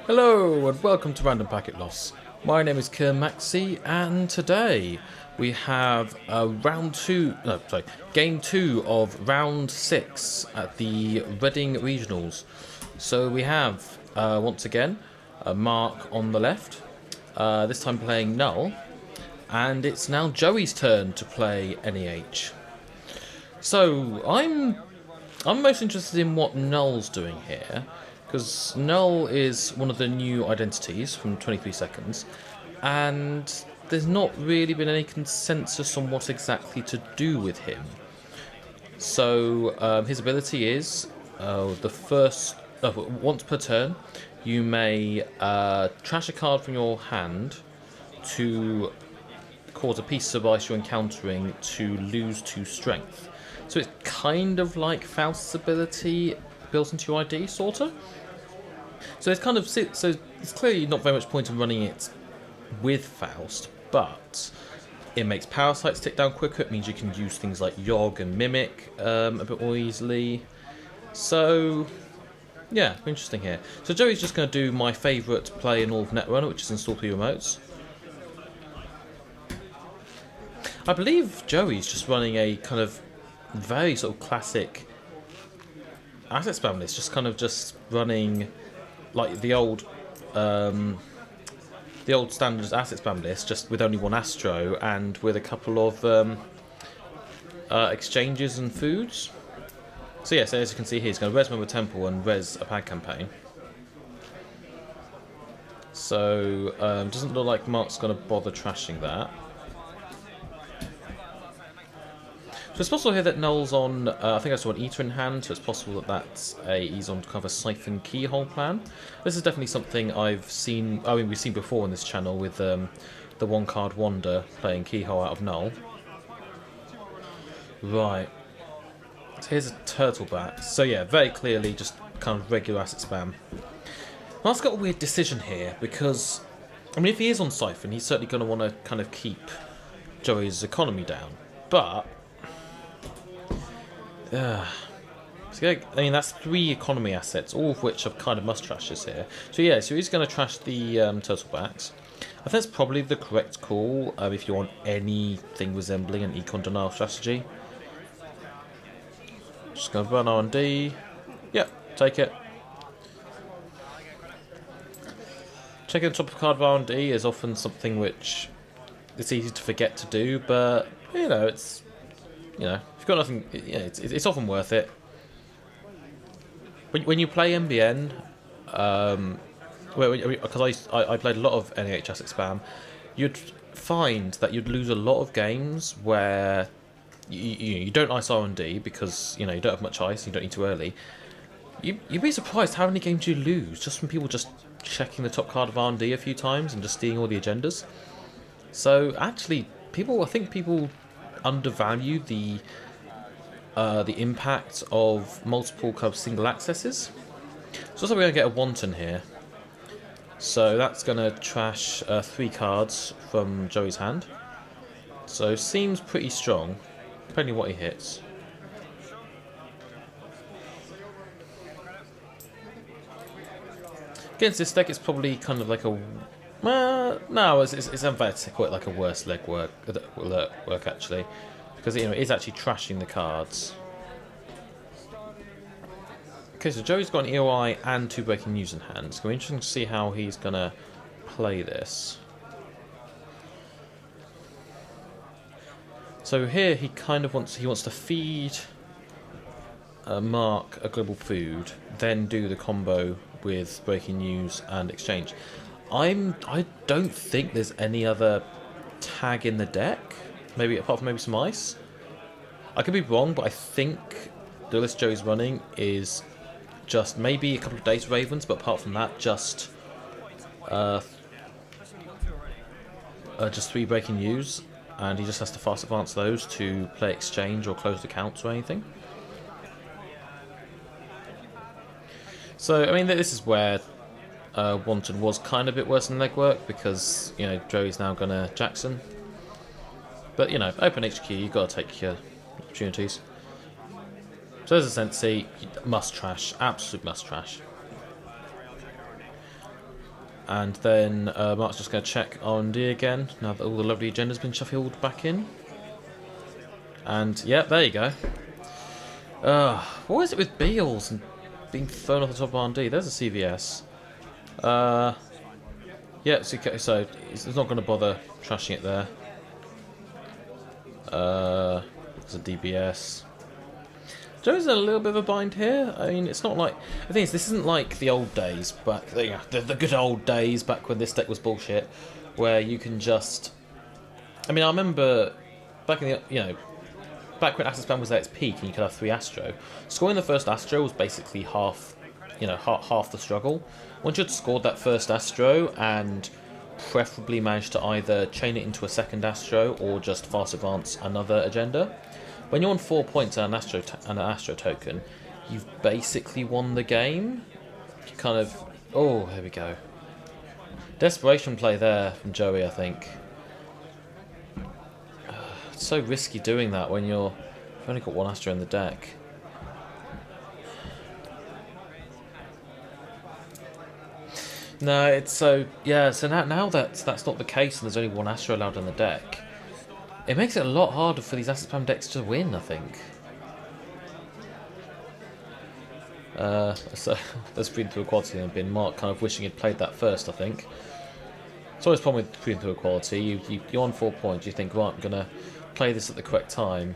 Hello and welcome to Random Packet Loss. My name is Kieran Maxey and today we have game 2 of round 6 at the Reading Regionals. So we have, once again, Mark on the left, this time playing Null, and it's now Joey's turn to play NEH. So I'm most interested in what Null's doing here, because Null is one of the new identities from 23 Seconds, and there's not really been any consensus on what exactly to do with him. So his ability is once per turn, you may trash a card from your hand to cause a piece of ice you're encountering to lose 2 strength. So it's kind of like Faust's ability built into your ID, sorta. So it's clearly not very much point in running it with Faust, but it makes parasites tick down quicker. It means you can use things like Yogg and Mimic a bit more easily. So yeah, interesting here. So Joey's just going to do my favourite play in all of Netrunner, which is install 3 remotes. I believe Joey's just running a kind of very sort of classic asset spam list, just running like the old standard asset spam list, just with only 1 Astro and with a couple of exchanges and foods. So yeah, so as you can see here, he's going to res Member Temple and res a pad campaign. So doesn't look like Mark's going to bother trashing that. So it's possible here that Null's on, I think I saw an Eater in hand, so it's possible that he's on kind of a Siphon Keyhole plan. This is definitely something I've seen, we've seen before on this channel with the 1-card Wonder playing Keyhole out of Null. Right. So here's a Turtleback. So yeah, very clearly just kind of regular asset spam. Mark's got a weird decision here, because, I mean, if he is on Siphon, he's certainly going to want to kind of keep Joey's economy down. But so I mean, that's 3 economy assets, all of which are kind of must trashes here. So yeah, so he's going to trash the Turtlebacks. I think that's probably the correct call if you want anything resembling an econ denial strategy. Just going to run R&D. Yep, take it. Checking the top of card of R&D is often something which it's easy to forget to do, but you know, it's, you know, if you've got nothing, yeah, it's often worth it. When you play NBN, because I played a lot of NEH asset spam, you'd find that you'd lose a lot of games where you don't ice R&D because you know you don't have much ice, you don't need to early. You'd be surprised how many games you lose just from people just checking the top card of R&D a few times and just stealing all the agendas. So actually, I think people undervalue the impact of multiple kind of single accesses. So also we're going to get a Wanton here. So that's going to trash 3 cards from Joey's hand. So seems pretty strong, depending on what he hits. Against this deck, it's probably kind of like a... no, it's in fact quite like a worse legwork actually, because you know it is actually trashing the cards. Okay, so Joey's got an EOI and 2 breaking news in hand. It's going to be interesting to see how he's going to play this. So here he kind of wants to feed Mark a global food, then do the combo with breaking news and exchange. I don't think there's any other tag in the deck, maybe apart from maybe some ice. I could be wrong, but I think the list Joey's running is just maybe a couple of Data Ravens, but apart from that, just 3 breaking news, and he just has to fast advance those to play exchange or close the counts or anything. So I mean, this is where Wanton was kind of a bit worse than legwork, because you know Joey's now gonna Jackson. But you know, open HQ, you've got to take your opportunities. So there's a Sensi, must trash, absolute must trash. And then Mark's just going to check R&D again, now that all the lovely agenda's been shuffled back in. And, yeah, there you go. What is it with Beals and being thrown off the top of R&D? There's a CVS. Yeah, so it's not going to bother trashing it there. There's a DBS. Joe's in a little bit of a bind here. I mean, it's not like... The thing is, this isn't like the old days, back the good old days back when this deck was bullshit, where you can just... I mean, I remember back in the... back when Astro Spam was at its peak and you could have 3 Astro. Scoring the first Astro was basically half the struggle. Once you'd scored that first Astro and preferably managed to either chain it into a second Astro or just fast advance another agenda, when you're on 4 points and an Astro token, you've basically won the game. You kind of... Oh, here we go. Desperation play there from Joey, I think. It's so risky doing that when you've only got 1 Astro in the deck. No, it's so... Yeah, so now that's not the case and there's only 1 Astro allowed in the deck. It makes it a lot harder for these Astro Spam decks to win, I think. So there's Freedom Through Equality and been Mark kind of wishing he'd played that first, I think. It's always a problem with Freedom Through Equality. You're on 4 points, you think, right, I'm going to play this at the correct time,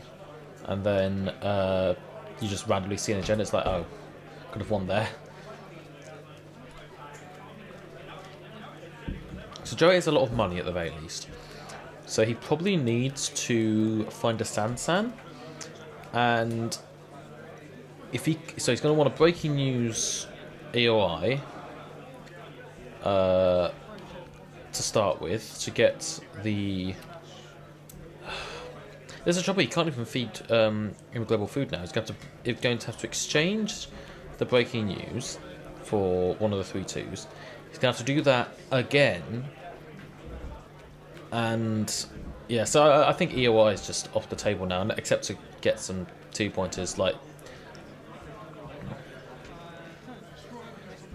and then you just randomly see an agenda, it's like, oh, could have won there. So Joey has a lot of money at the very least. So he probably needs to find a Sansan, and so he's going to want a breaking news EOI to start with to get the. There's a trouble. He can't even feed global food now. He's going to have to exchange the breaking news for one of the 3/2s. He's going to have to do that again. And yeah, so I think EOI is just off the table now, except to get some 2-pointers like...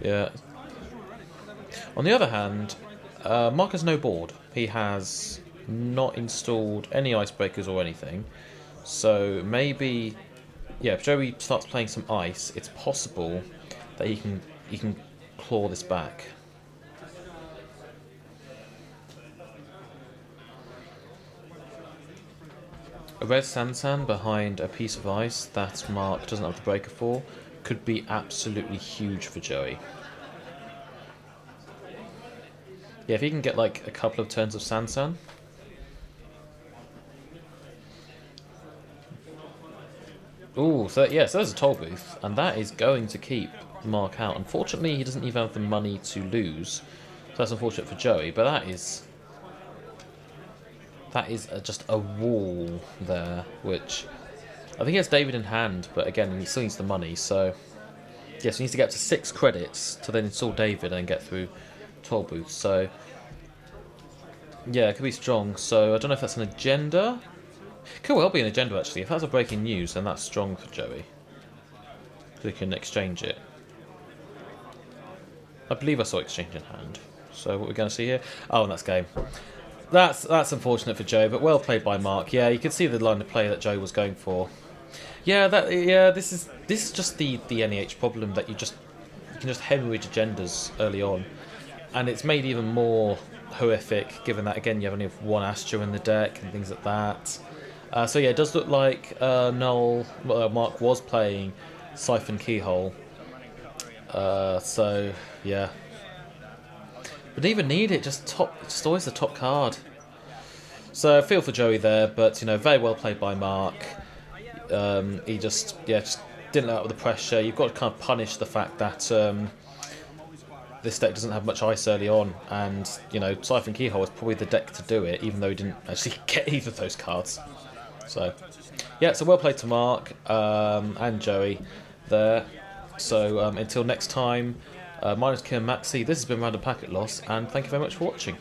Yeah. On the other hand, Mark has no board. He has not installed any icebreakers or anything. So maybe, yeah, if Joey starts playing some ice, it's possible that he can claw this back. A red Sansan behind a piece of ice that Mark doesn't have the breaker for could be absolutely huge for Joey. Yeah, if he can get like a couple of turns of Sansan. Ooh, so yeah, so there's a toll booth, and that is going to keep Mark out. Unfortunately, he doesn't even have the money to lose, so that's unfortunate for Joey, but that is just a wall there, which I think he has David in hand, but again, he still needs the money, so yes, he needs to get up to 6 credits to then install David and get through toll booths, so yeah, it could be strong. So I don't know if that's an agenda. Could well be an agenda, actually. If that's a breaking news, then that's strong for Joey. We can exchange it. I believe I saw exchange in hand. So what we're going to see here? Oh, and that's game. That's unfortunate for Joe, but well played by Mark. Yeah, you can see the line of play that Joe was going for. Yeah, this is just the NEH problem that you can just hemorrhage agendas early on, and it's made even more horrific given that again you have only have 1 Astro in the deck and things like that. So yeah, it does look like Null Mark was playing Siphon Keyhole. So yeah. But didn't even need it, just always the top card. So I feel for Joey there, but very well played by Mark. He just didn't let up with the pressure. You've got to kind of punish the fact that this deck doesn't have much ice early on, and Siphon Keyhole is probably the deck to do it, even though he didn't actually get either of those cards. So yeah, so well played to Mark and Joey there. So until next time. My name is Kim Maxey, this has been Random Packet Loss, and thank you very much for watching.